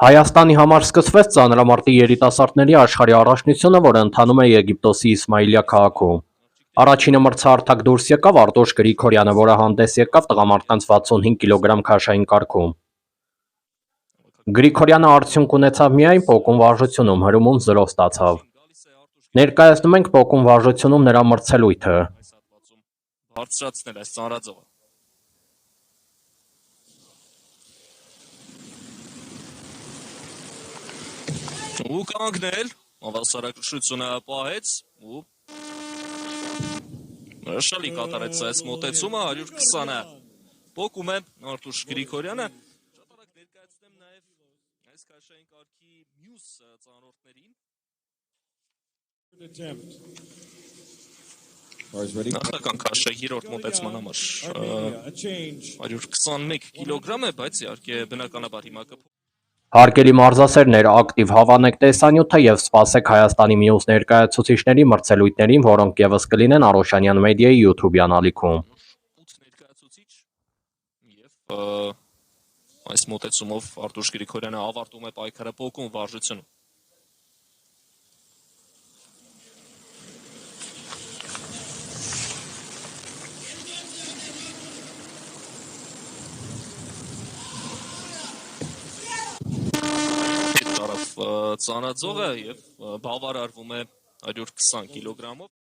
Հայաստանի համար սկսվեց ծանրամարտի երիտասարդների աշխարհի առաջնությունը, որը ընթանում է Եգիպտոսի Իսմայիլիա քաղաքում։ Առաջինը մրցահարթակ դուրս եկավ Արտուշ Գրիգորյանը, որը հանդես եկավ տղամարդկանց 65 կիլոգրամ քաշային կարգում։ Գրիգորյանը արդյունք ունեցավ միայն պոկում վարժությունում, հրումում 0 ստացավ։ Ներկայացնում ենք պոկում վարժությունում նրա մրցելույթը։ Բարձրացնել այս ծանրաձողը։ Ու կանգնել, հավասարակշռությունը պահեց ու հրաշալի կատարեց այս մոտեցումը 120-ը։ Պոկում է Արտուշ Գրիգորյանը։ Շատ արագ ներկայացնեմ նաև այս քաշային կարգի մյուս ծանրորդներին։ Նախնական քաշը 3-րդ մոտեցման համար 121 կիլոգրամ է, բայց իհարկե բնականաբար հիմա Հարգելի մարզասերներ, ակտիվ հավանեք տեսանյութը և սպասեք Հայաստանի մյուս ներկայացուցիչների մրցելույթներին, որոնք ևս կլինեն Արոշանյան մեդիայի յութուբյան ալիքում։ Ներկայացուցիչ և այս մոտեցումով Արտուշ Գրիգորյանը ավարտում է պայքարը պոկում վարժությունում։ Ծանրաձողը և բավարարվում է 120 կիլոգրամով։